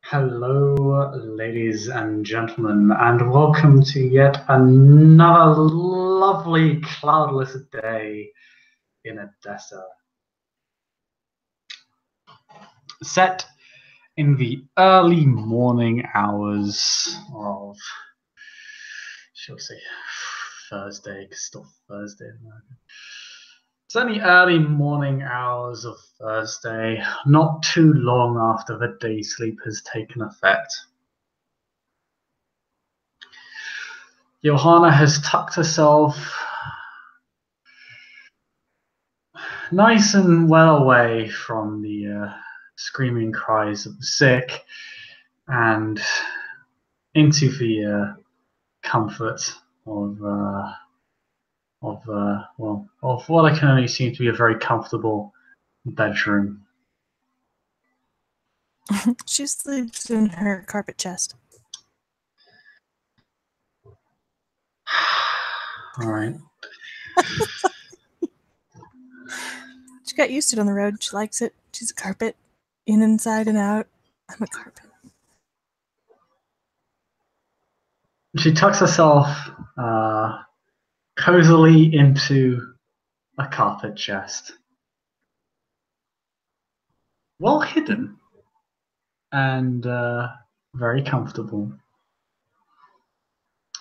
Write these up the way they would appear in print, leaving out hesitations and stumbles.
Hello, ladies and gentlemen, and welcome to yet another lovely cloudless day in Odessa. Set in the early morning hours of, shall we say, Thursday, because it's still Thursday. It's only early morning hours of Thursday, not too long after the day sleep has taken effect. Iohanna has tucked herself nice and well away from the screaming cries of the sick and into the comfort of what I can only seem to be a very comfortable bedroom. She sleeps in her carpet chest. All right. She got used to it on the road. She likes it. She's a carpet, in, inside, and out. I'm a carpet. She tucks herself cozily into a carpet chest, well hidden and very comfortable.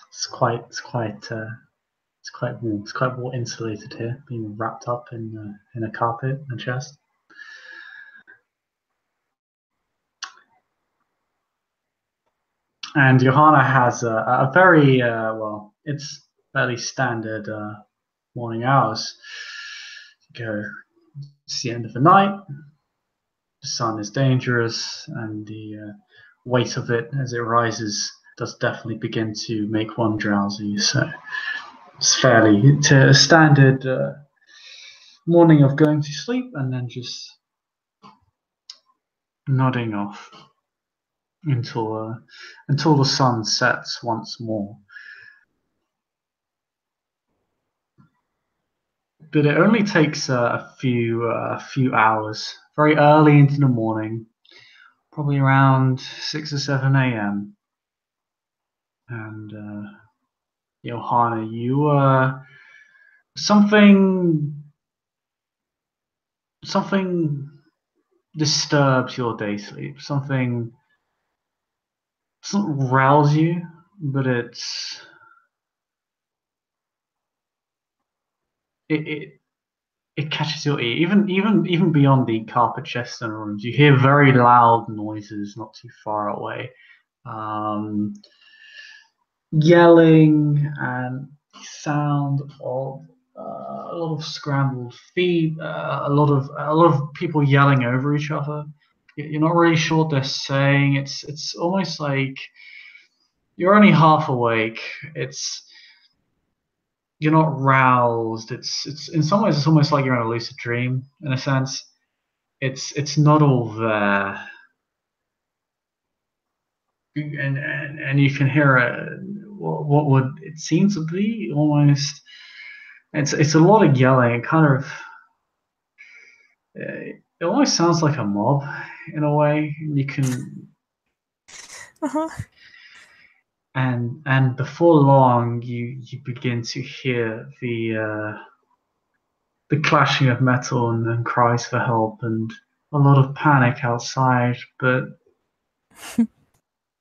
It's quite warm. It's quite well insulated here, being wrapped up in a carpet and chest. And Iohanna has a very it's fairly standard morning hours. It's the end of the night. The sun is dangerous, and the weight of it as it rises does definitely begin to make one drowsy. So it's fairly a standard morning of going to sleep and then just nodding off until the sun sets once more. But it only takes a few hours, very early into the morning, probably around 6 or 7 a.m. And Iohanna, you something disturbs your day sleep. Something doesn't rouse you, but it catches your ear. Even beyond the carpet chests and rooms, you hear very loud noises not too far away. Yelling and sound of a lot of scrambled feet, a lot of people yelling over each other. You're not really sure what they're saying. It's almost like you're only half awake. You're not roused. It's in some ways it's almost like you're in a lucid dream in a sense. It's not all there. And you can hear what would it seem to be almost. It's a lot of yelling. It kind of it almost sounds like a mob in a way. You can, and before long you begin to hear the clashing of metal and cries for help and a lot of panic outside. But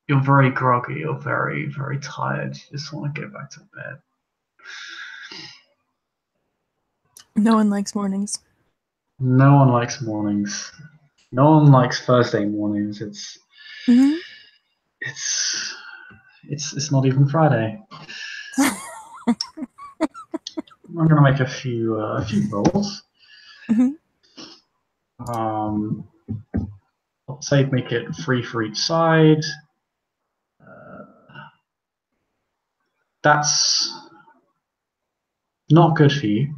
you're very groggy. You're very, very tired. You just want to go back to bed. No one likes mornings. No one likes mornings. No one likes Thursday mornings. It's not even Friday. I'm gonna make a few rolls. I'll say make it 3 for each side. That's not good for you.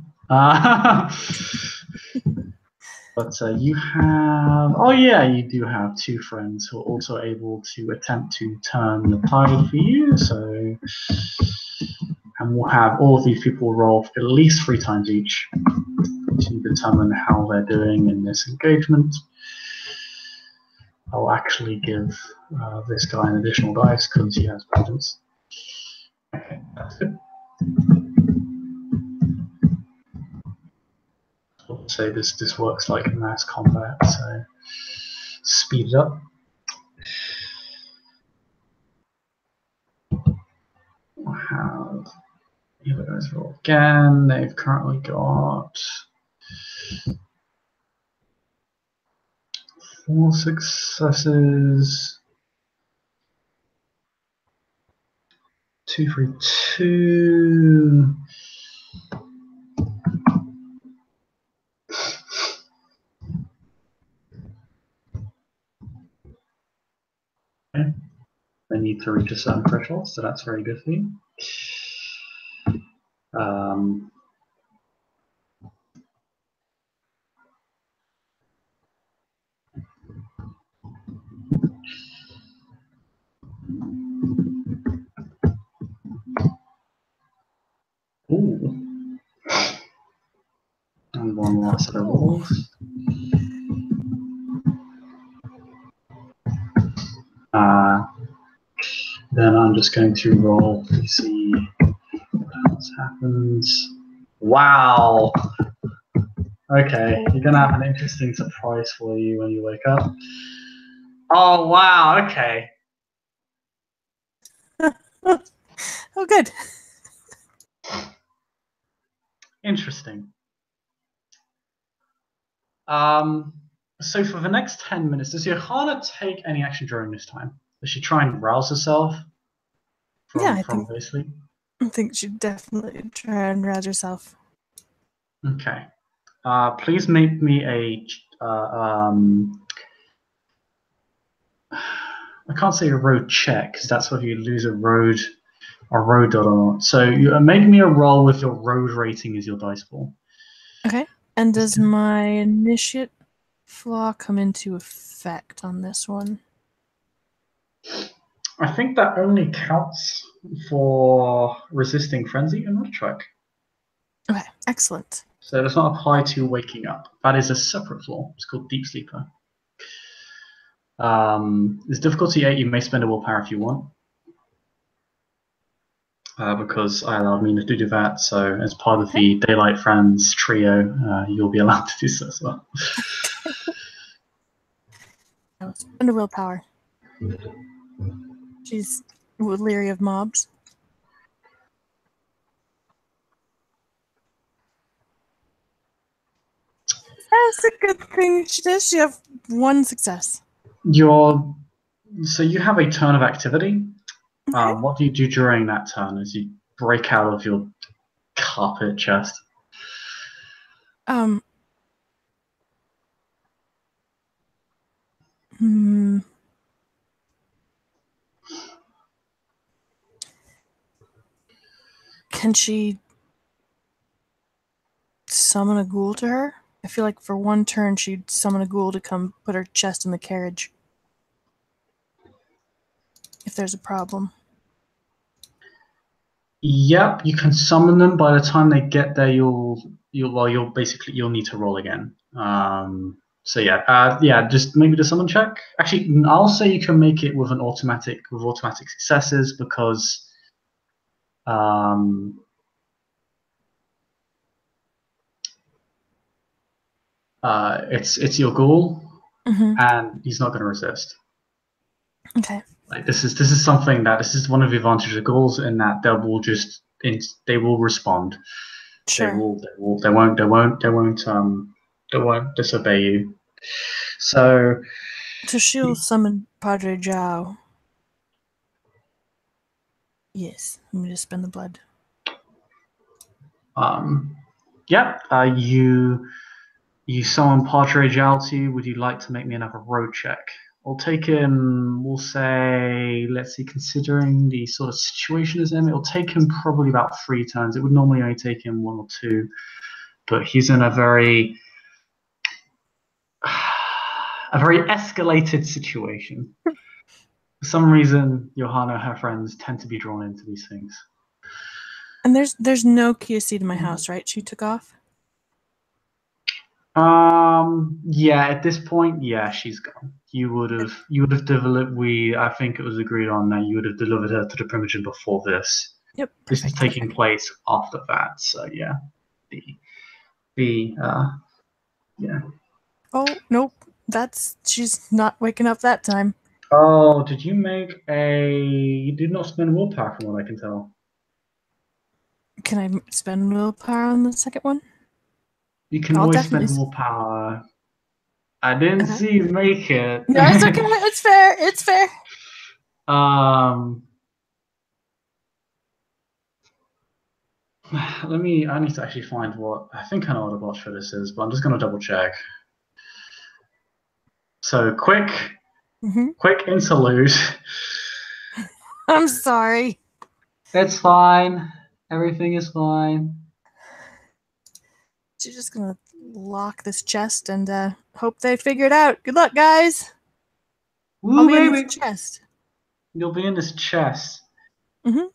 But you have, you do have 2 friends who are also able to attempt to turn the tide for you. So, and we'll have all of these people roll at least 3 times each to determine how they're doing in this engagement. I'll actually give this guy an additional dice because he has prudence. Okay, that's good. I'll say this works like mass combat, so speed it up. Have you guys roll again? They've currently got 4 successes. 2, 3, 2. Okay. They need to reach a certain threshold, so that's very good for you. Ooh. And one last set of rolls. Then I'm just going to roll to see what else happens. Wow. Okay, you're gonna have an interesting surprise for you when you wake up. Oh wow, okay. Oh, good. Interesting. So for the next 10 minutes, does Iohanna take any action during this time? Does she try and rouse herself from her sleep? I think she'd definitely try and rouse herself. Okay. Please make me a I can't say a road check because that's whether you lose a road dot or not. So you make me a roll with your road rating as your dice pool. Okay. And does my initiate flaw come into effect on this one? I think that only counts for resisting frenzy and red track. Okay, excellent. So it does not apply to waking up. That is a separate flaw. It's called Deep Sleeper. It's difficulty 8. You may spend a willpower if you want. Because I allowed Mina to do that, so as part of the Daylight Friends trio, you'll be allowed to do so as well. I'll spend a willpower. She's leery of mobs. That's a good thing she does. She have 1 success. So you have a turn of activity. Okay. What do you do during that turn as you break out of your carpet chest? Can she summon a ghoul to her? I feel like for 1 turn she'd summon a ghoul to come put her chest in the carriage. If there's a problem. Yep, you can summon them. By the time they get there, you'll need to roll again. So yeah, just maybe the summon check. Actually, I'll say you can make it with automatic successes because it's your ghoul, and he's not going to resist. Okay. Like this is something that this is one of the advantages of ghouls in that they will respond. Sure. They won't disobey you. So she'll summon Padre Zhao. Yes, let me just spend the blood. You summon Padre Zhao to you. Would you like to make me another road check? We'll take him, we'll say, let's see, considering the sort of situation is in, it'll take him probably about 3 turns. It would normally only take him 1 or 2, but he's in a very escalated situation. For some reason, Iohanna and her friends tend to be drawn into these things. And there's no QC in my house, right? She took off? Yeah, at this point, yeah, she's gone. You would have delivered. I think it was agreed on that you would have delivered her to the Primogen before this. Yep, This is perfect, taking perfect. place after that. So yeah, the yeah. Oh, nope. She's not waking up that time. Oh, did you make a? You did not spend willpower, from what I can tell. Can I spend willpower on the second one? You can I'll always definitely. spend willpower. I didn't Okay. see you make it. No, it's okay. It's fair. It's fair. um, let me. I need to actually find what. I think I know what a botch for this is, but I'm just gonna double check. So Hmm. quick interlude. I'm sorry. It's fine. Everything is fine. She's just gonna lock this chest and hope they figure it out. Good luck, guys. I'll Woo, be in this baby. chest. You'll be in this chest. Hmm.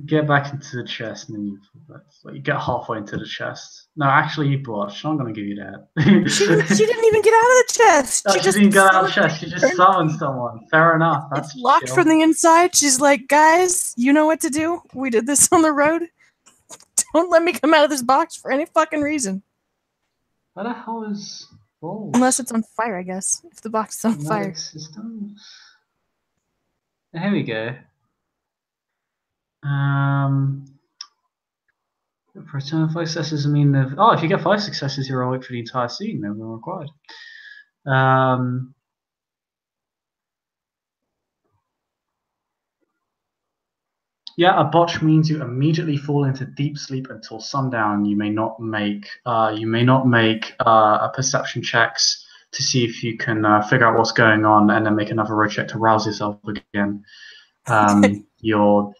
Get back into the chest, and then you get halfway into the chest. No, actually, you botched. I'm gonna give you She didn't. She that. didn't even get out of the chest. Oh, She she just didn't get out of the summoned chest. the She just turn summoned key. someone. Fair enough. It's That's locked from chill. the inside. She's like, guys, you know what to do. We did this on the road. Don't let me come out of this box for any fucking reason. Where the hell is Unless Rolls? it's on fire, I guess. If the box is on Pneumatic fire. systems. Here we go. Um, for a turn, 5 successes mean that. Oh, if you get 5 successes, you're awake for the entire scene. No more required. Um, Yeah, a botch means you immediately fall into deep sleep until sundown. You may not make a perception checks to see if you can figure out what's going on, and then make another roll check to rouse yourself again. Okay. You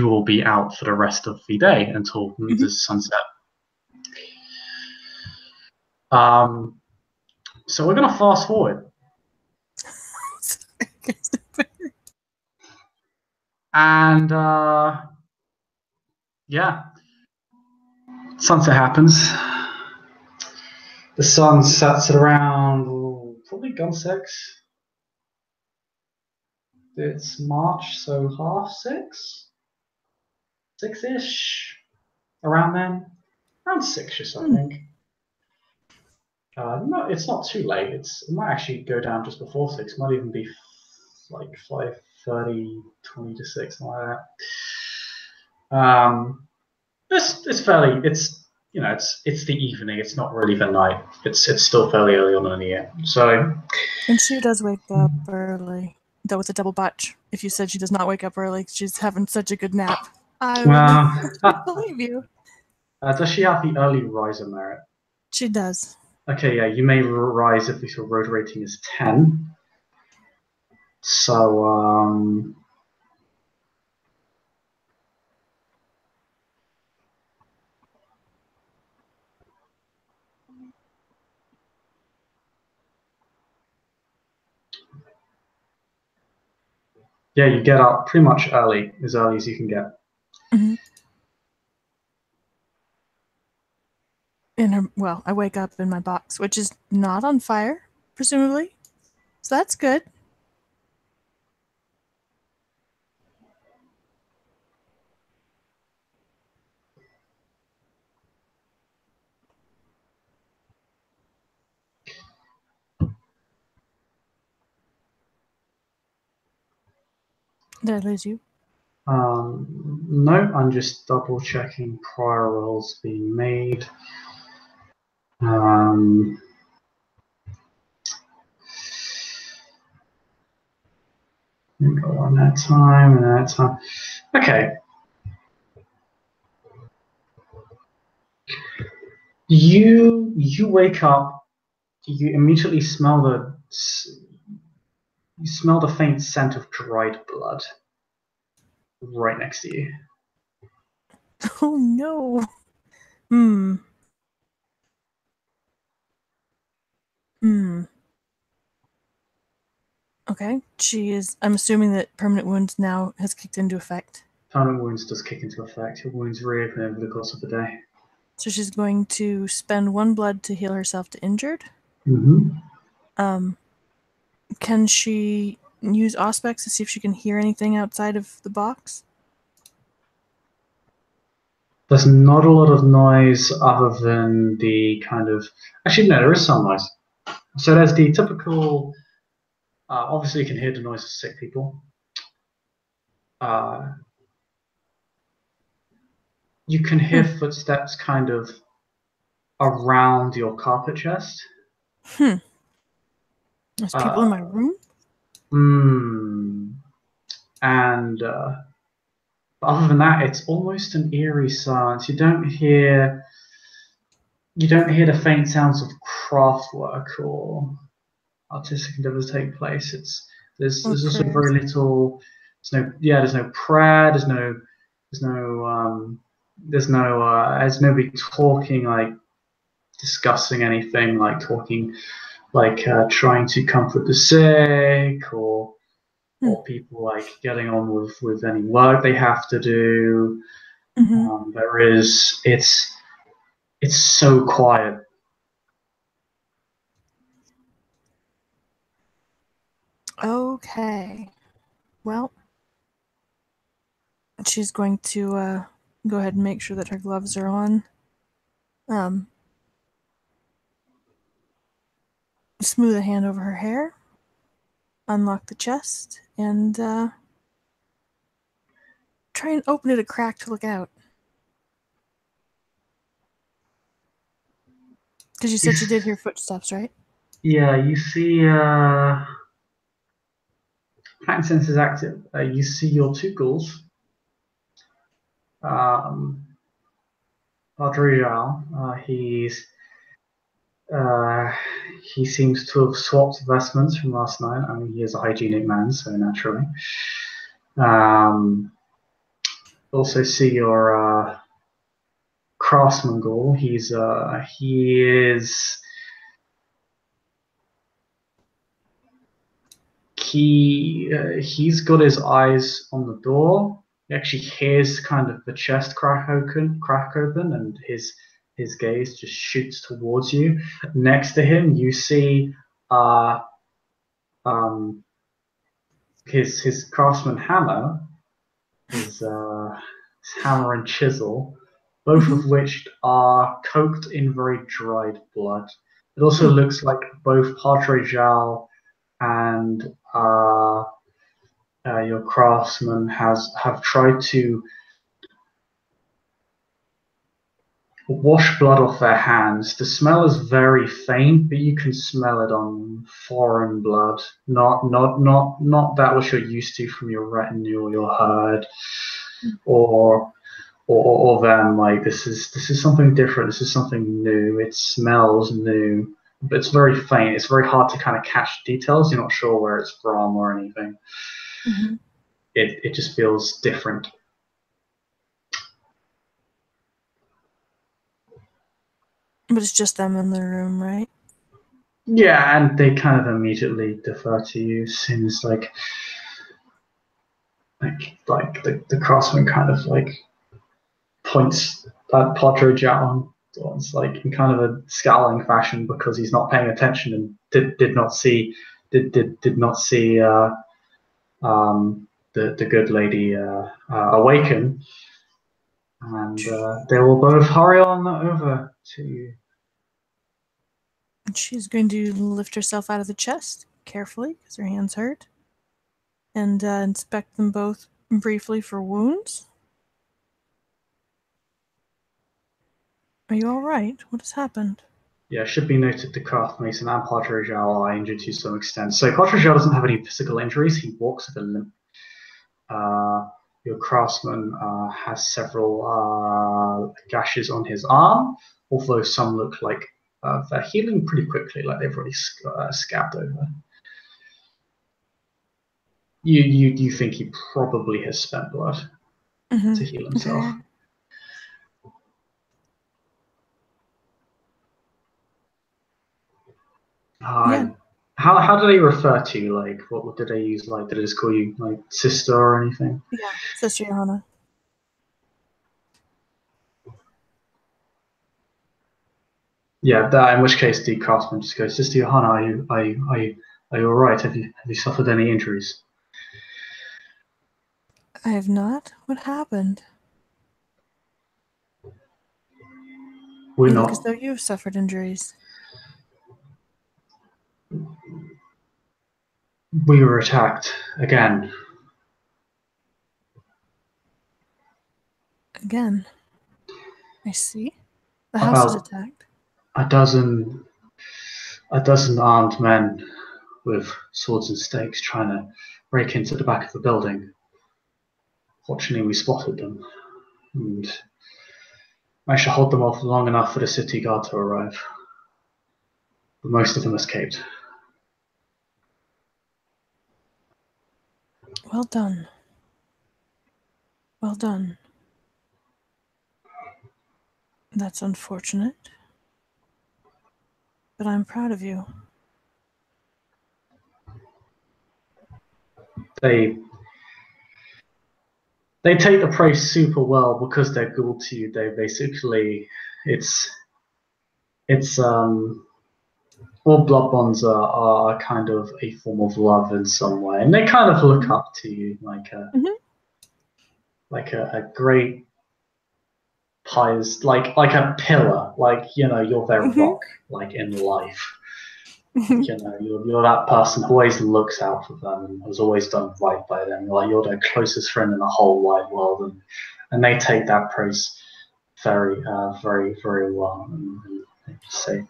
will be out for the rest of the day until Mhm. the sunset. Um, so we're gonna fast forward, and yeah, sunset happens. The sun sets at around probably gun 6. It's March, so half 6, 6-ish, around then, around 6-ish, I Hmm. think. No, it's not too late. It might actually go down just before 6. It might even be like 5:30, 20 to 6, something like that. It's fairly. It's the evening. It's not really the night. It's still fairly early on in the year. So And she does wake up early. Though it's a double botch. If you said she does not wake up early, she's having such a good nap. I would uh, believe you. does she have the early riser merit? She does. Okay, yeah, you may rise if your road rating is 10. So, yeah, you get up pretty much early as you can get. Hmm. Well, I wake up in my box, which is not on fire, presumably. So that's good. Did I lose you? No, I'm just double checking prior rolls being made. Um, go on that time and that time. Okay. You wake up. You immediately smell the faint scent of dried blood right next to you. Oh no. Hmm. Hmm. Okay. I'm assuming that permanent wounds now has kicked into effect. Permanent wounds does kick into effect. Your wounds reopen over the course of the day. So she's going to spend one blood to heal herself to injured. Can she use Auspex to see if she can hear anything outside of the box? There's not a lot of noise other than the kind of. Actually, no, there is some noise. So there's the typical. Obviously, you can hear the noise of sick people. You can hear footsteps kind of around your carpet chest. There's people in my room? And other than that, it's almost an eerie silence. You don't hear the faint sounds of craft work or artistic endeavors take place. There's also very little. There's no prayer. There's nobody talking, like discussing anything, like talking, like trying to comfort the sick or people like getting on with any work they have to do. It's so quiet. Okay. Well, she's going to go ahead and make sure that her gloves are on. Smooth a hand over her hair, unlock the chest, and try and open it a crack to look out. Because you said you did hear footsteps, right? Yeah, you see pattern sense is active. You see your two ghouls. Adriel, he seems to have swapped vestments from last night. I mean, he is a hygienic man, so naturally. Also see your craftsman ghoul. He he's got his eyes on the door. He actually hears kind of the chest crack open, and his gaze just shoots towards you. Next to him, you see his craftsman hammer, his hammer and chisel, both of which are coated in very dried blood. It also looks like both Padre Jal and your craftsman have tried to wash blood off their hands. The smell is very faint, but you can smell it on foreign blood, not that which you're used to from your retinue or your herd, or them. Like this is something different. This is something new. It smells new, but it's very faint. It's very hard to kind of catch details. You're not sure where it's from or anything. It just feels different. But it's just them in the room, right? Yeah, and they kind of immediately defer to you as soon as like the craftsman kind of like points at Padre John. It's like in kind of a scowling fashion because he's not paying attention and did not see the good lady awaken, and they will both hurry on over to you. She's going to lift herself out of the chest carefully because her hand's hurt, and inspect them both briefly for wounds. Are you all right? What has happened? Yeah, it should be noted the craft mason and Padre Jal are injured to some extent. So Padre Jal doesn't have any physical injuries. He walks with a limp. Your craftsman has several gashes on his arm, although some look like they're healing pretty quickly, like they've already scabbed over. You think he probably has spent blood to heal himself. Okay. Yeah. How do they refer to you? Like, what did they use? Like, did they just call you like sister or anything? Yeah, Sister Iohanna. Yeah, that in which case the craftsman just goes, Sister Johanna, are you all right? Have you suffered any injuries? I have not. What happened? We're You look as not. though you've suffered injuries. We were attacked again. Again. I see. The house was About attacked. a dozen armed men with swords and stakes trying to break into the back of the building. Fortunately, we spotted them and managed to hold them off long enough for the city guard to arrive. But most of them escaped. Well done. Well done. That's unfortunate. But I'm proud of you. They they take the praise super well because they're good to you. They basically it's all blood bonds are kind of a form of love in some way, and they kind of look Mhm. up to you Mhm. like a great pious like a pillar, like you're their Mhm. rock, like in life. You're that person who always looks out for them and has always done right by them. Like you're their closest friend in the whole wide world, and they take that praise very, very well. And they just say,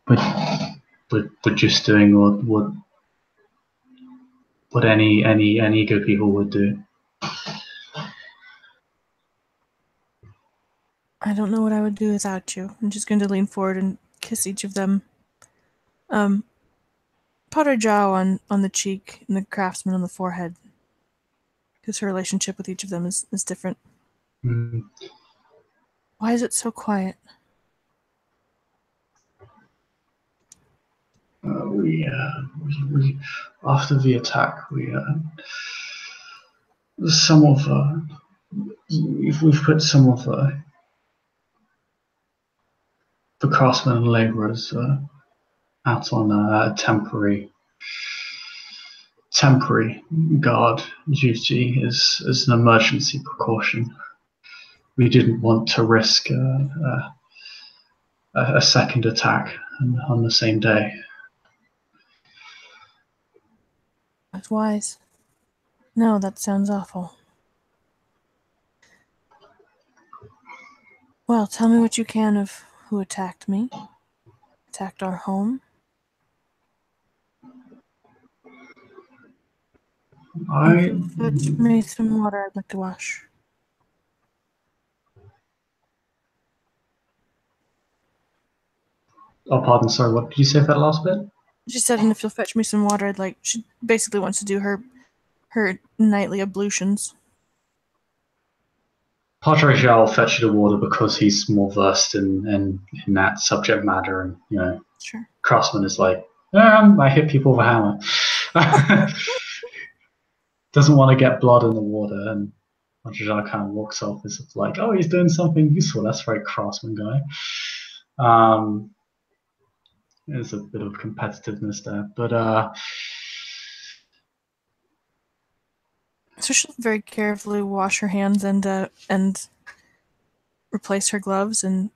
we're just doing what any good people would do. I don't know what I would do without you. I'm just going to lean forward and kiss each of them. Um, Potter Jow on the cheek and the craftsman on the forehead. Because her relationship with each of them is different. Mm. Why is it so quiet? We after the attack, some of we've put some of the craftsmen and labourers out on a temporary guard duty as an emergency precaution. We didn't want to risk a second attack on the same day. That's wise. No, that sounds awful. Well, tell me what you can of who attacked me, attacked our home. And if I you'll fetch me some water, I'd like to wash. oh pardon, sorry, what did you say for that last bit? She said, and if you'll fetch me some water, I'd like. She basically wants to do her nightly ablutions. Padre João fetched the water because he's more versed in that subject matter, and Sure. Craftsman is like, I hit people with a hammer. Doesn't want to get blood in the water, and Padre João kind of walks off as if like, oh, he's doing something useful. That's very Craftsman guy. There's a bit of competitiveness there, but So she'll very carefully wash her hands and replace her gloves and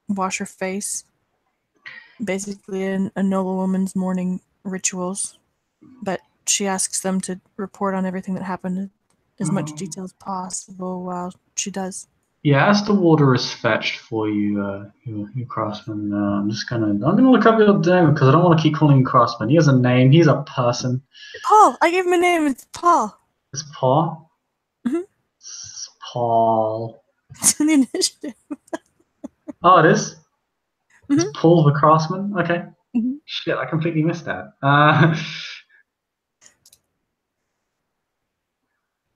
wash her face. Basically, a noble woman's morning rituals. But she asks them to report on everything that happened in as much detail as possible while she does. yeah, as the water is fetched for you, you Craftsman, I'm gonna look up your name because I don't want to keep calling him Craftsman. He has a name. He's a person. Paul! I gave him a name. It's Paul. It's Paul. Mm-hmm. It's Paul. It's in the initiative. Oh, it is. It's Mm-hmm. Paul the Craftsman. Okay. Mm-hmm. Shit, I completely missed that.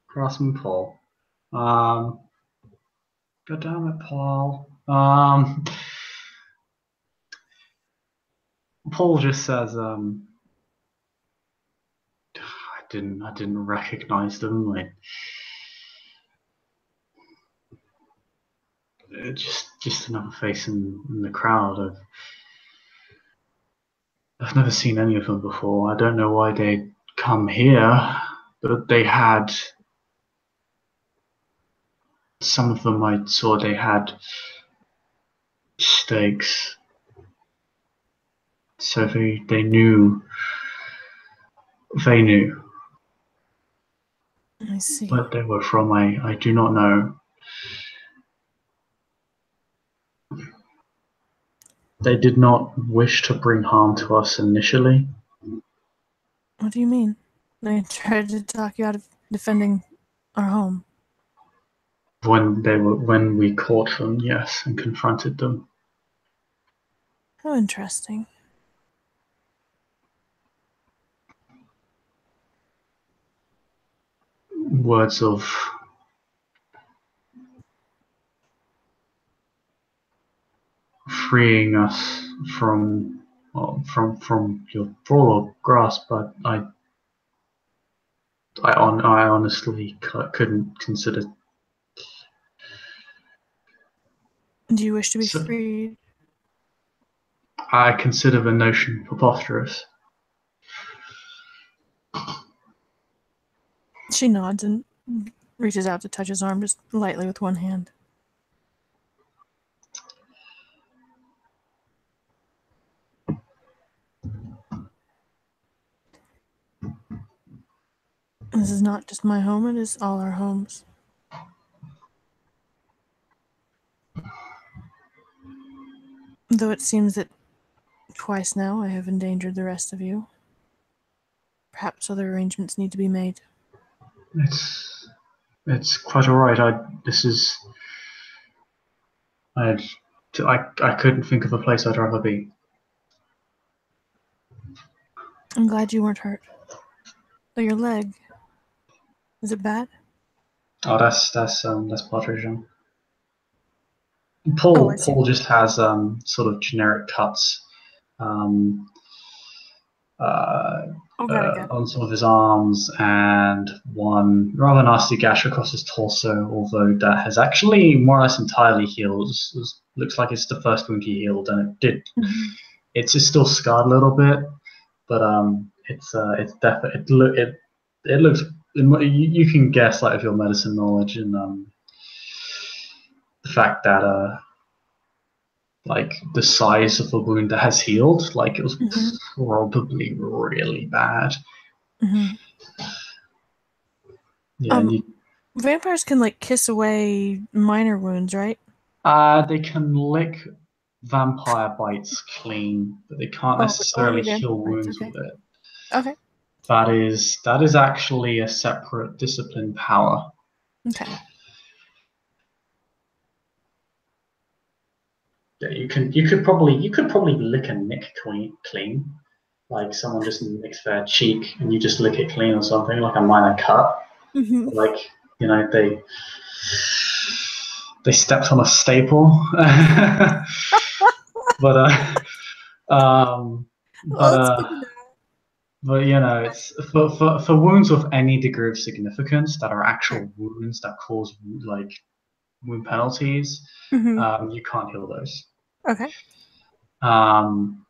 Craftsman Paul. Um, God damn it, Paul. Paul just says, I didn't recognize them. Like, just another face in the crowd. I've never seen any of them before. I don't know why they come here, but they had some of them. I saw they had stakes, so they knew. They knew. I see. Where they were from, I do not know. They did not wish to bring harm to us initially. What do you mean? They tried to talk you out of defending our home. When we caught them, yes, and confronted them. How interesting. Words of freeing us from your thrall or grasp, but I honestly couldn't consider. Do you wish to be So, freed? I consider the notion preposterous. She nods and reaches out to touch his arm just lightly with one hand. This is not just my home, it is all our homes. Though it seems that twice now I have endangered the rest of you. Perhaps other arrangements need to be made. It's quite all right. I couldn't think of a place I'd rather be. I'm glad you weren't hurt. Though your leg, is it bad? Oh, that's Partridge. Oh, I see. Paul just has sort of generic cuts um, Okay. on some of his arms and one rather nasty gash across his torso, although that has actually more or less entirely healed. Looks like it's the first wound he healed, and it did. Mm-hmm. It's just still scarred a little bit, but it's definitely it looks. You can guess like of your medicine knowledge and the fact that like the size of the wound that has healed, like it was Mm-hmm. probably really bad. Mm-hmm. Yeah, and Vampires can like kiss away minor wounds, right? they can lick vampire bites clean, but they can't Oh, but necessarily only heal vampire bites. wounds Okay. with it. Okay. That is actually a separate discipline power. Okay. Yeah, you could probably lick a nick clean. Like someone just nicks their cheek and you just lick it clean or something, like a minor cut. Mm-hmm. Like, they stepped on a staple. but uh um but Well, that's good uh to know. but it's for wounds of any degree of significance that are actual wounds that cause like wound penalties. Mm-hmm. You can't heal those. Okay. um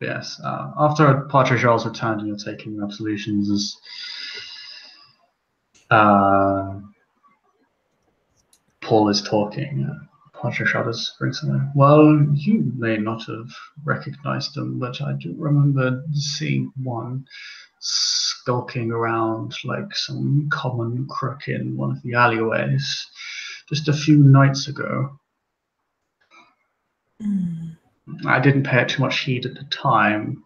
yes, after Partridge Charles returned and you're taking your absolutions, as uh Paul is talking, Partridge shudders, brings something. Well, you may not have recognized them, but I do remember seeing one skulking around like some common crook in one of the alleyways just a few nights ago. Mm. I didn't pay it too much heed at the time.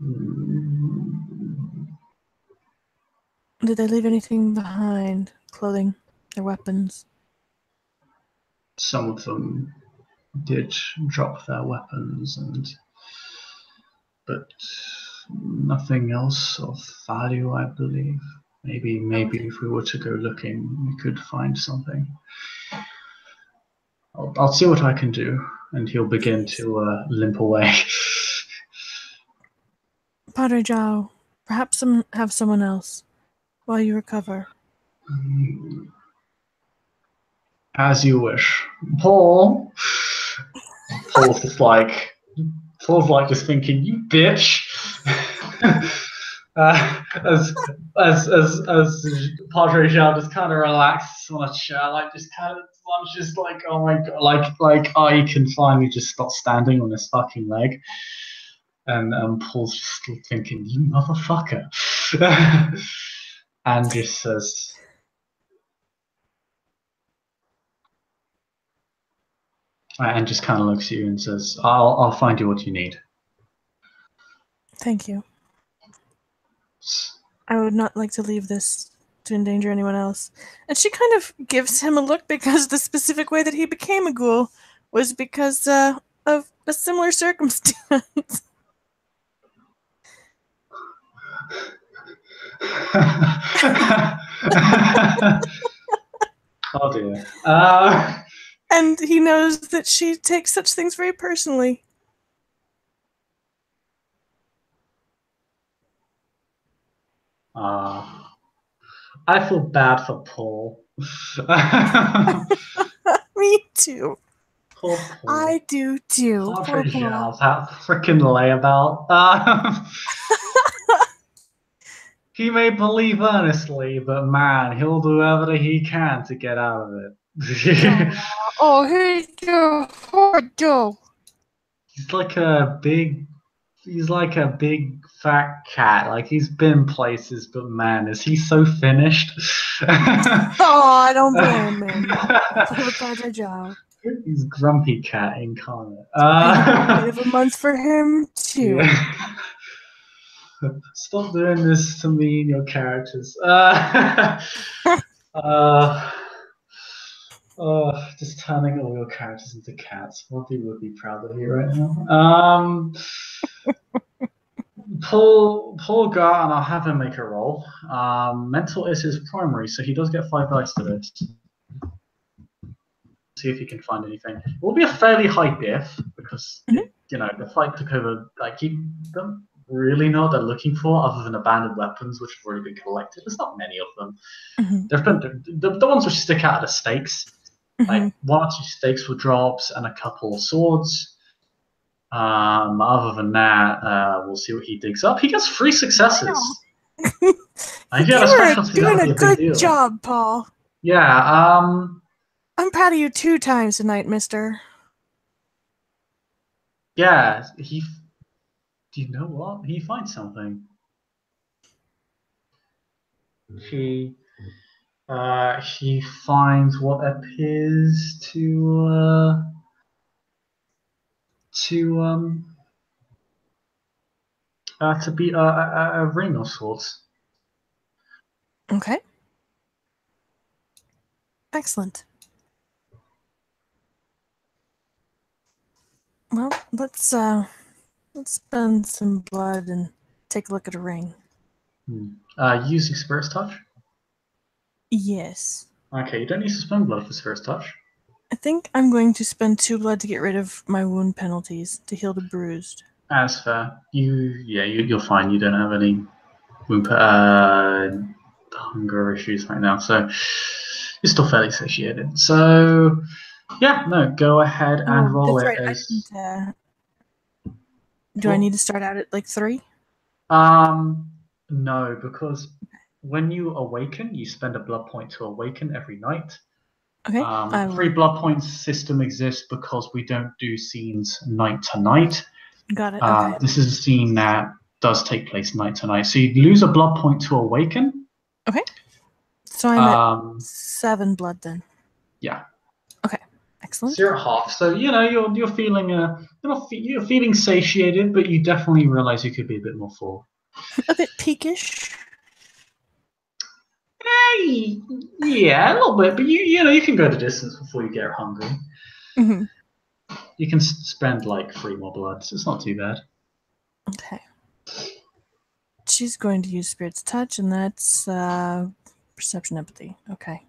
Mm, Did they leave anything behind? Clothing, their weapons? some of them did drop their weapons, but nothing else of value, I believe. Maybe Okay. if we were to go looking, we could find something. I'll see what I can do, and he'll begin Please. to limp away. Padre Zhao, perhaps have someone else. while you recover. As you wish. Paul. Paul's just like just thinking, you bitch. As Padre Jean just kind of relaxes on a chair, like just kind of just like, oh my god, like I can finally just stop standing on this fucking leg. And Paul's just still thinking, you motherfucker. And just says, and just kind of looks at you and says, I'll find you what you need. Thank you. I would not like to leave this to endanger anyone else. And she kind of gives him a look because the specific way that he became a ghoul was because of a similar circumstance. Oh dear. And he knows that she takes such things very personally. I feel bad for Paul. Me too. Poor Paul. I do too. Poor Paul. That freaking layabout. He may believe earnestly, but man, he'll do whatever he can to get out of it. Oh, he's so hard though. He's like a big fat cat. Like he's been places, but man, is he so finished? Oh, I don't blame him. Poor Padre Joe. He's grumpy cat incarnate. Bit of a month for him too. Yeah. Stop doing this to me and your characters. Just turning all your characters into cats. Roddy would be proud of you right now. Paul Gar, and I'll have him make a roll. Mental is his primary, so he does get 5 dice to this. See if he can find anything. It will be a fairly high diff because the fight took over. Like he don't really know what they're looking for other than abandoned weapons, which have already been collected. There's not many of them. There've been the ones which stick out of the stakes. Like 1 or 2 stakes for drops and a couple of swords. Other than that, we'll see what he digs up. He gets 3 successes. Wow. You're doing a good job, Paul. Yeah. I'm proud of you 2 times tonight, mister. Yeah, do you know what? He finds something. He finds what appears to be a ring of sorts. Okay. Excellent. Well, let's spend some blood and take a look at a ring. Using Spirit's Touch? Yes. Okay, you don't need to spend blood for Spirit's Touch. I think I'm going to spend 2 blood to get rid of my wound penalties, to heal the bruised. That's fair. You're fine. You don't have any hunger issues right now, so you're still fairly satiated. So, yeah, no, go ahead and roll that's it right. as. Do I need to start out at like 3? No, because when you awaken, you spend a blood point to awaken every night. Okay. 3 blood points system exists because we don't do scenes night to night. Got it. Okay. This is a scene that does take place night to night. So you lose a blood point to awaken. Okay. So I'm at 7 blood then. Yeah. Okay. Excellent. So you're at half. So you're feeling you're feeling satiated, but you definitely realize you could be a bit more full. A bit peakish. Yeah, a little bit, but you can go the distance before you get hungry. You can spend like 3 more blood, so it's not too bad. Okay. She's going to use Spirit's Touch, and that's Perception Empathy. Okay.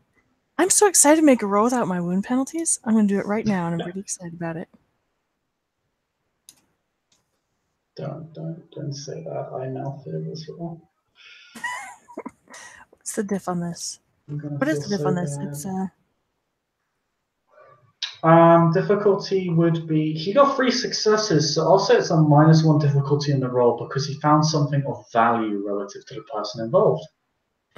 I'm so excited to make a roll without my wound penalties. I'm going to do it right now, and I'm really excited about it. Don't say that. I mouthed it as well. What's the diff on this? I'm gonna What is feel the diff so on this? bad. It's Difficulty would be he got 3 successes, so I'll say it's a -1 difficulty in the roll because he found something of value relative to the person involved.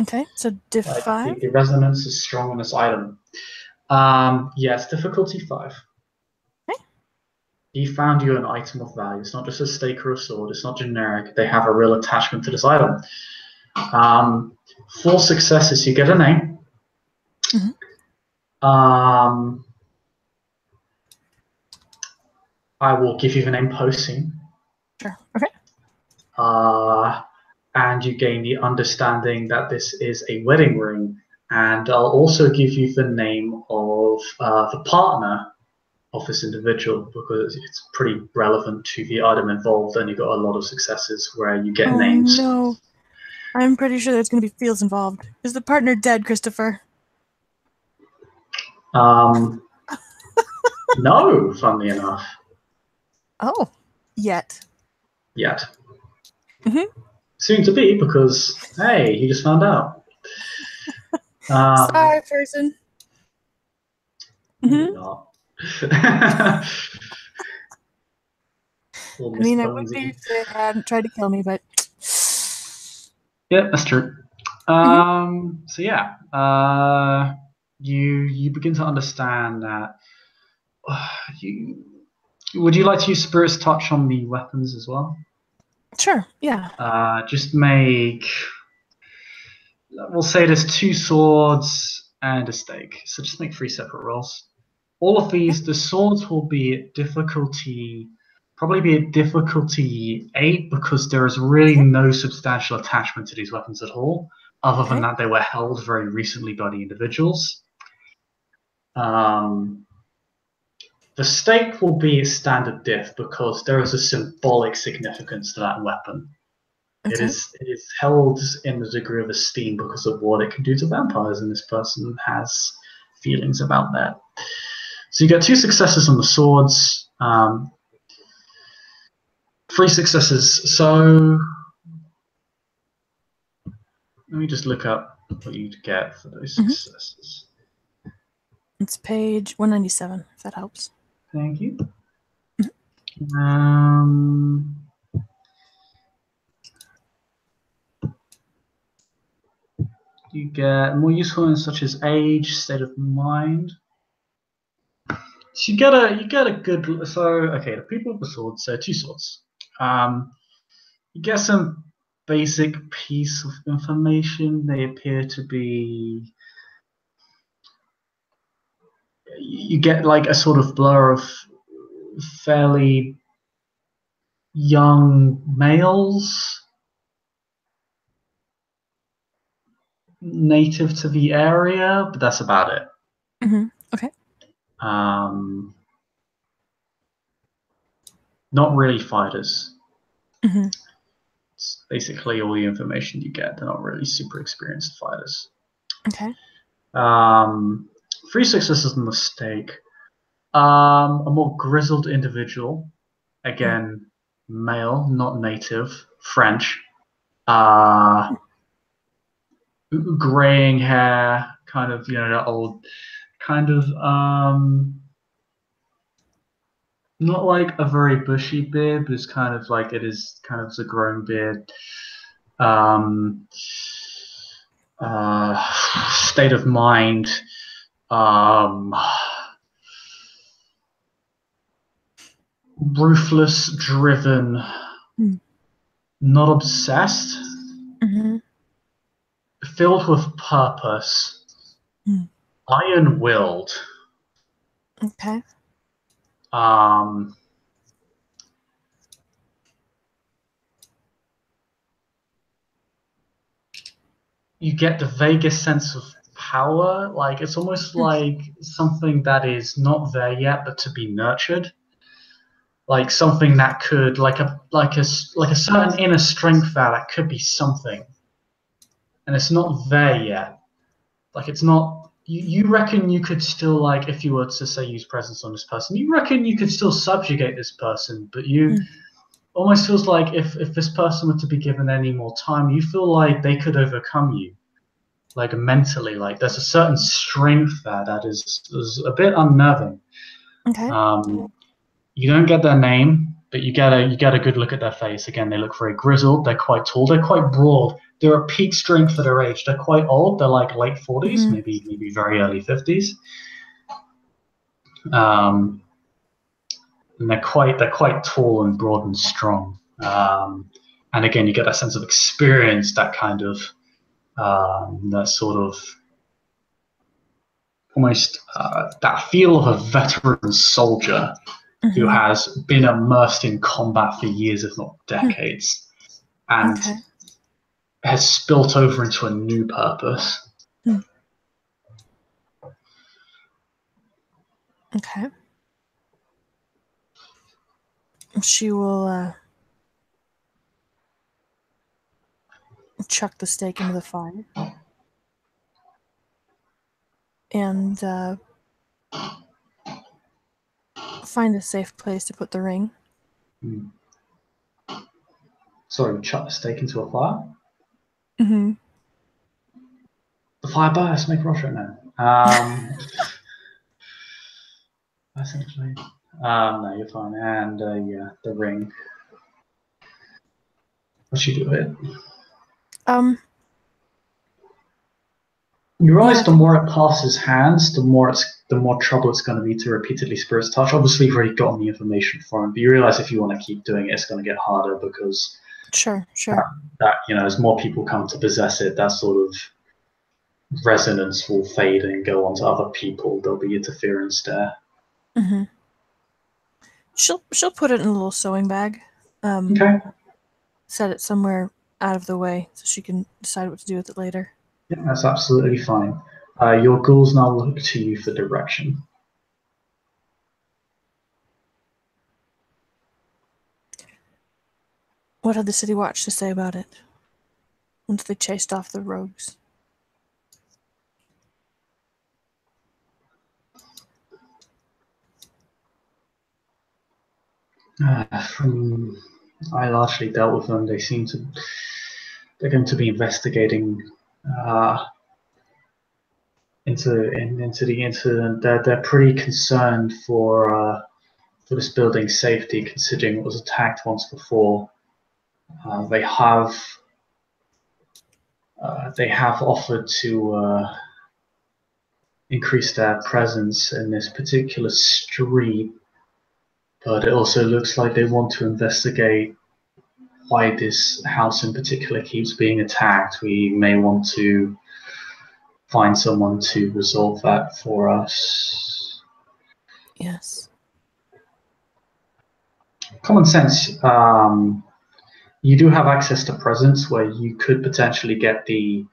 okay. So diff Like 5. the resonance is strong on this item. Yes, difficulty 5. Okay. He found you an item of value. It's not just a stake or a sword. It's not generic. They have a real attachment to this item. 4 successes, you get a name. I will give you the name post-scene. Sure. Okay. And you gain the understanding that this is a wedding ring. And I'll also give you the name of the partner of this individual because it's pretty relevant to the item involved, and you got a lot of successes where you get names. No. I'm pretty sure there's going to be fields involved. Is the partner dead, Christopher? No, funnily enough. Oh, yet. Yet. Mm-hmm. Soon to be, because, hey, you just found out. Sorry, person. Maybe not. I mean, I would be if they hadn't tried to kill me, but... Yeah, that's true. So yeah, you begin to understand that would you like to use Spirit's Touch on the weapons as well? Sure, yeah. Just make, we'll say there's 2 swords and a stake, so just make 3 separate rolls. All of these, the swords will be at difficulty, probably be at difficulty 8 because there is really no substantial attachment to these weapons at all, other than that they were held very recently by the individuals. The stake will be a standard diff because there is a symbolic significance to that weapon. Okay. It is held in a degree of esteem because of what it can do to vampires, and this person has feelings about that. So you get 2 successes on the swords, 3 successes. So let me just look up what you'd get for those successes. It's page 197, if that helps. Thank you. You get more useful ones such as age, state of mind. So you get a good. So okay, the people with the swords. So 2 swords. You get some basic piece of information. They appear to be. You get like a sort of blur of fairly young males, native to the area, but that's about it. Okay. Not really fighters. It's basically all the information you get. They're not really super experienced fighters. Okay. 3 successes and a mistake. A more grizzled individual, again, male, not native, French. Graying hair, kind of, that old, kind of, not like a very bushy beard, but it's kind of like it is kind of a grown beard. State of mind. Ruthless, driven, not obsessed, filled with purpose, iron-willed. Okay. You get the vaguest sense of power. Like it's almost like something that is not there yet, but to be nurtured. Like something that could, like a certain inner strength that could be something, and it's not there yet. Like it's not. You reckon you could still, like, if you were to say use presence on this person, you reckon you could still subjugate this person, but you almost feels like if this person were to be given any more time, you feel like they could overcome you. like mentally. Like there's a certain strength there that is a bit unnerving. Okay. You don't get their name, but you get a good look at their face. Again, they look very grizzled. They're quite tall. They're quite broad. They're at peak strength for their age. They're quite old. They're like late 40s, Mm-hmm. maybe very early 50s. Um, and they're quite tall and broad and strong. And again, you get that sense of experience, that kind of that sort of almost that feel of a veteran soldier who Mm-hmm. has been immersed in combat for years, if not decades, and Okay. has spilt over into a new purpose. Mm. Okay. She will chuck the steak into the fire and find a safe place to put the ring. Hmm. Sorry, chuck the steak into a fire. Mm-hmm. The fire burst. Make Russia now. Essentially, no, you're fine. And yeah, the ring. What you do with it? Um. You realize Yeah. the more it passes hands, the more trouble it's going to be to repeatedly spirits touch. Obviously, you've already gotten the information from it, but you realize if you want to keep doing it, it's going to get harder because Sure. that, Sure. that as more people come to possess it, that sort of resonance will fade and go on to other people. There'll be interference there. Mm-hmm. She'll put it in a little sewing bag. Okay. Set it somewhere out of the way so she can decide what to do with it later. Yeah, that's absolutely fine. Your ghouls now look to you for direction. What had the city watch to say about it once they chased off the rogues? From I largely dealt with them. They're going to be investigating into the incident. They're pretty concerned for this building's safety, considering it was attacked once before. They have offered to increase their presence in this particular street, but it also looks like they want to investigate why this house in particular keeps being attacked. We may want to find someone to resolve that for us. Yes. Common sense. You do have access to presence where you could potentially get the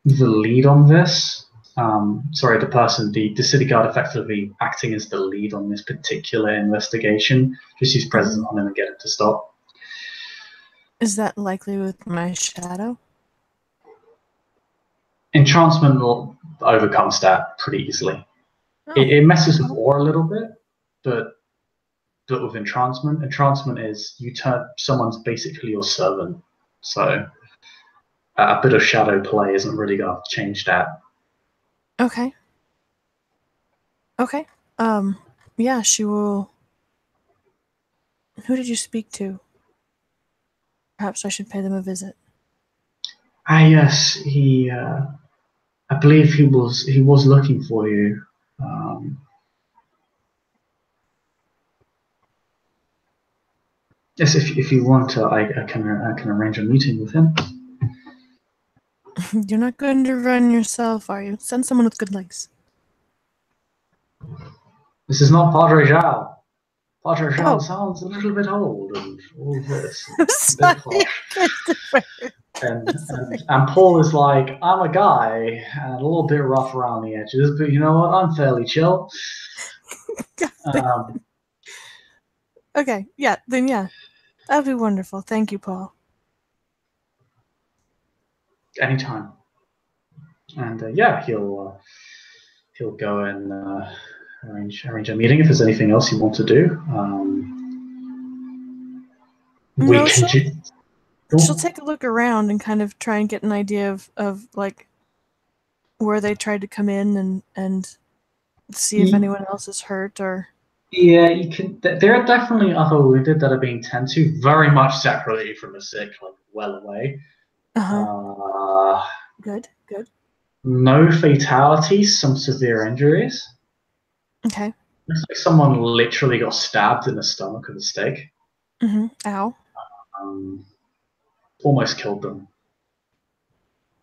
lead on this. Sorry, the city guard effectively acting as the lead on this particular investigation. Just use presence Mm-hmm. on him and get him to stop. Is that likely with my shadow? Entrancement overcomes that pretty easily. Oh. It messes with aura a little bit, but with entrancement is you turn someone's basically your servant. So a bit of shadow play isn't really going to change that. Okay. Okay. Yeah, she will. Who did you speak to? Perhaps I should pay them a visit. Ah, yes, he. I believe he was looking for you. Um, yes, if you want to, I can arrange a meeting with him. You're not going to run yourself, are you? Send someone with good legs. This is not Padre Zhao. Padre Zhao Oh, sounds a little bit old and all of this, I'm a bit sorry, posh. Christopher. And, Sorry. and Paul is like, I'm a guy and a little bit rough around the edges, but you know what? I'm fairly chill. Um, Okay, yeah, then yeah. That'd be wonderful. Thank you, Paul. Anytime. And yeah, he'll go and arrange a meeting if there's anything else you want to do. We No, can. she'll she'll Cool. take a look around and kind of try and get an idea of like where they tried to come in and see if Y- anyone else is hurt or. Yeah, you can. There are definitely other wounded that are being tended to, very much separately from the sick, like well away. Uh-huh. Uh, Good, good. no fatalities, some severe injuries. Okay. Looks like someone literally got stabbed in the stomach with a stake. Mm-hmm. Ow. Um, almost killed them.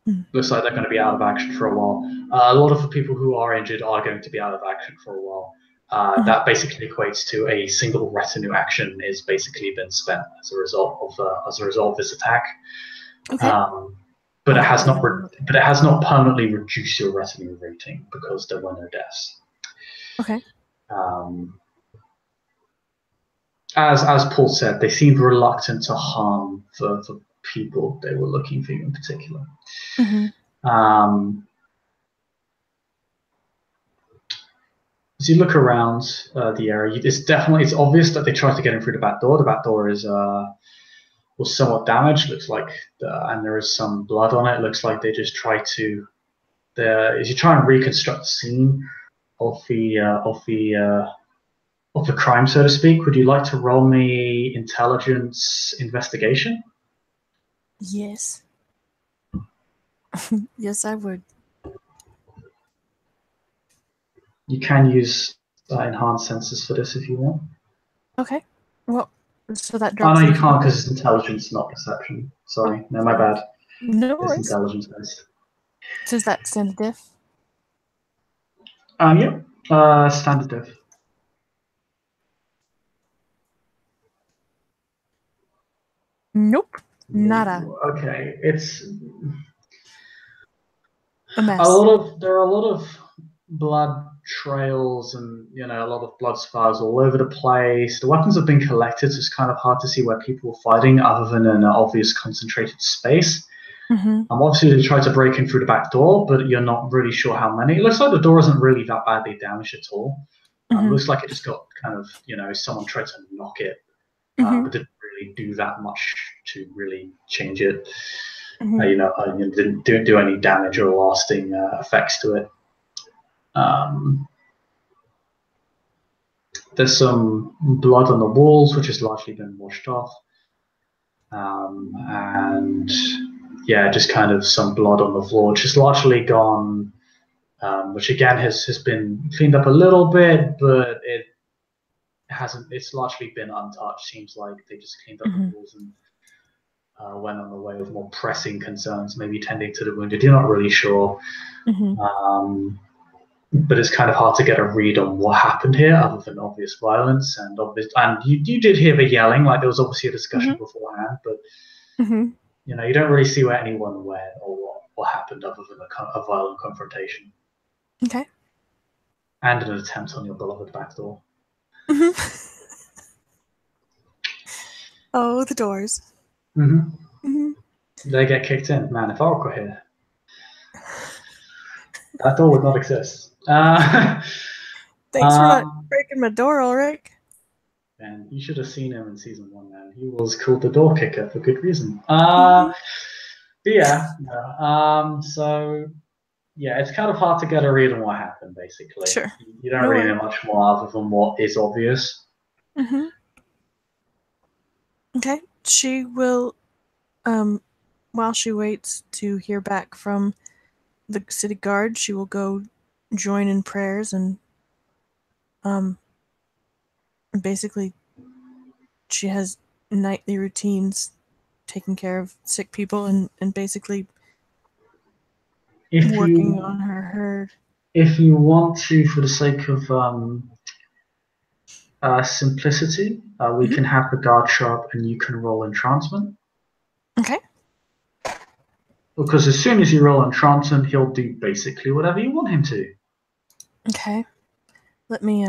Mm. Looks like they're going to be out of action for a while. A lot of the people who are injured are going to be out of action for a while. Mm-hmm. That basically equates to a single retinue action is basically been spent as a result of this attack. Okay. Um, but Well, it that has really not doesn't look good. but it has not permanently reduced your retinue rating because there were no deaths. Okay. Um, as Paul said, they seemed reluctant to harm the people they were looking for in particular. Mm-hmm. Um, as you look around the area, it's obvious that they tried to get in through the back door. The back door is was somewhat damaged. Looks like and there is some blood on it. Looks like they just try to. As you try and reconstruct the scene of the crime, so to speak, would you like to roll me intelligence investigation? Yes. Yes, I would. You can use enhanced senses for this if you want. Okay. Well, so that Oh no, drops you even can't lower. because it's intelligence, not perception. Oh, Sorry, no, my fair enough. bad. No It's worries. intelligence based. So is that standard diff? Yeah. Standard diff. Nope. Nada. Okay, it's A mess. there are a lot of blood trails and a lot of blood spars all over the place. The weapons have been collected, so it's kind of hard to see where people were fighting other than in an obvious concentrated space. Mm-hmm. Obviously, they tried to break in through the back door, but you're not really sure how many. It looks like the door isn't really that badly damaged at all. Mm-hmm. Looks like it just got kind of, someone tried to knock it, Mm-hmm. but didn't really do that much to really change it. Mm-hmm. Didn't do any damage or lasting effects to it. Um, there's some blood on the walls, which has largely been washed off. And yeah, just kind of some blood on the floor, which is largely gone, which again has been cleaned up a little bit, but it hasn't. It's largely been untouched. Seems like they just cleaned up the Mm-hmm. walls and went on the way of more pressing concerns, maybe tending to the wounded. You're not really sure, Mm-hmm. but it's kind of hard to get a read on what happened here, other than obvious violence and obvious. And you did hear the yelling, like there was obviously a discussion Mm-hmm. beforehand, but Mm-hmm. you don't really see where anyone went or what happened other than a violent confrontation Okay. and an attempt on your beloved back door. Mm-hmm. Oh, the doors. Mm-hmm. Mm-hmm. They get kicked in. Man, if Oracle here, that door would not exist. Thanks for not Um, breaking my door, Ulrich. and you should have seen him in season one, man. He was called the door kicker for good reason. Mm-hmm. But yeah, no. So yeah, it's kind of hard to get a read on what happened. Basically, Sure. you don't No really know worries. much more other than what is obvious. Mm-hmm. Okay. She will, while she waits to hear back from the city guard, she will go join in prayers and, um, basically, she has nightly routines taking care of sick people and basically If working you on her herd. if you want to, for the sake of simplicity, we Mm-hmm. can have the guard show up and you can roll entrancement. Okay. Because as soon as you roll entrancement, he'll do basically whatever you want him to. Okay. Let me,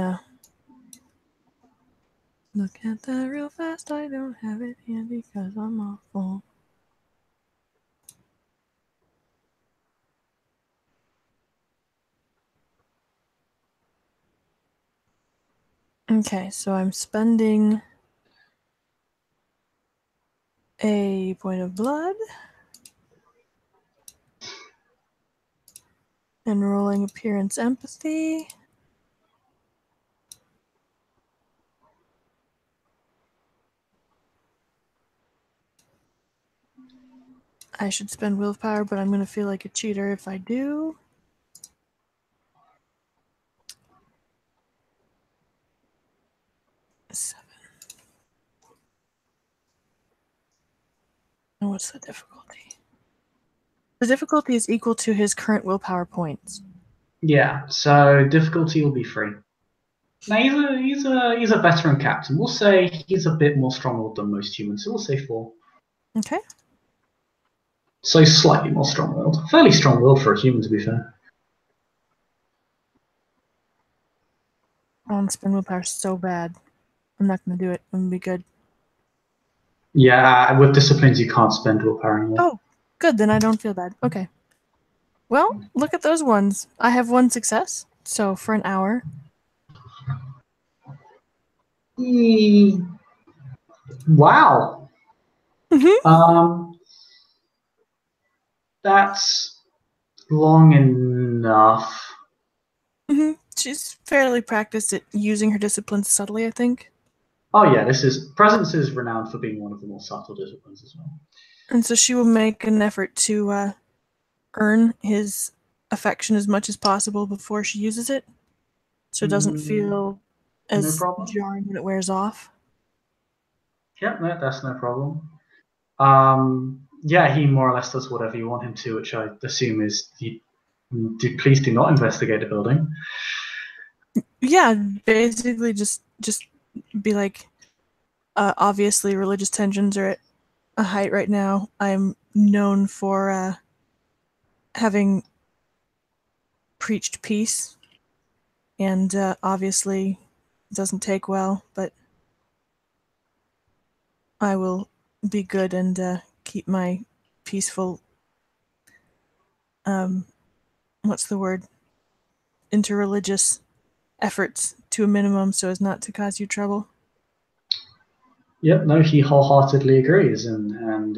look at that real fast. I don't have it handy because I'm awful. Okay, so I'm spending A point of blood. And rolling appearance empathy. I should spend willpower, but I'm going to feel like a cheater if I do. Seven. And what's the difficulty? The difficulty is equal to his current willpower points. Yeah, so difficulty will be 3. Now he's a veteran captain. We'll say he's a bit more strong-willed than most humans, so we'll say 4. Okay. So slightly more strong-willed. Fairly strong-willed for a human, to be fair. I want to spend willpower so bad. I'm not going to do it. I'm going to be good. Yeah, with disciplines you can't spend willpower anymore. Oh, good. Then I don't feel bad. Okay. Well, look at those ones. I have 1 success. So for an hour. Wow. Mm-hmm. That's long enough. Mm-hmm. She's fairly practiced at using her disciplines subtly, I think. Oh yeah, presence is renowned for being one of the more subtle disciplines as well. And so she will make an effort to earn his affection as much as possible before she uses it, so it doesn't feel No as problem. jarring when it wears off. Yeah, no, that's no problem. Yeah, he more or less does whatever you want him to, which I assume is please do not investigate the building. Yeah, basically just be like, obviously religious tensions are at a height right now. I'm known for having preached peace, and obviously it doesn't take well, but I will be good and keep my peaceful, what's the word, interreligious efforts to a minimum so as not to cause you trouble. Yep, no, he wholeheartedly agrees, and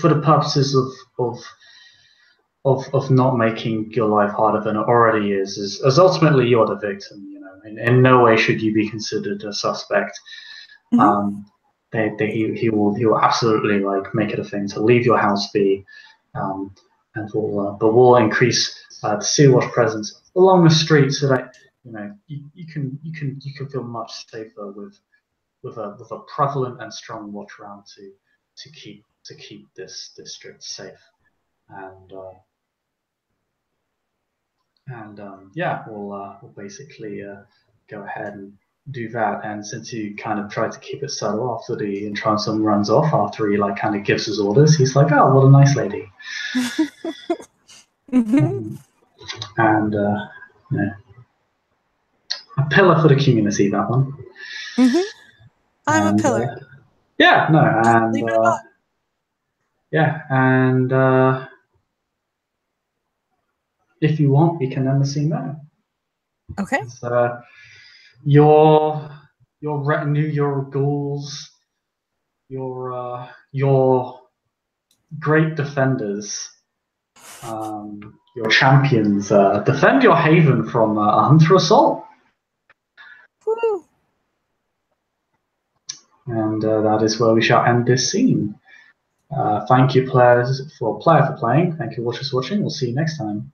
for the purposes of not making your life harder than it already is, as ultimately you're the victim. You know, in no way should you be considered a suspect. Mm-hmm. He will absolutely like make it a thing to leave your house be, and we'll increase the Sea Watch presence along the street so that you can feel much safer with a prevalent and strong watch around to keep this district safe. Yeah, we'll basically go ahead and do that. And since you kind of tried to keep it subtle after the entrancement runs off, after he like kind of gives his orders, he's like, "Oh, what a nice lady," Mm-hmm. and yeah, a pillar for the community, that one. Mm-hmm. I'm a And pillar. yeah, no, Just and leave it alone. yeah, and if you want, we can end the scene there. Okay. Your retinue, your ghouls, your great defenders, your champions, defend your haven from a hunter assault. Woo. And that is where we shall end this scene. Thank you, players, for playing. Thank you, watchers, for watching. We'll see you next time.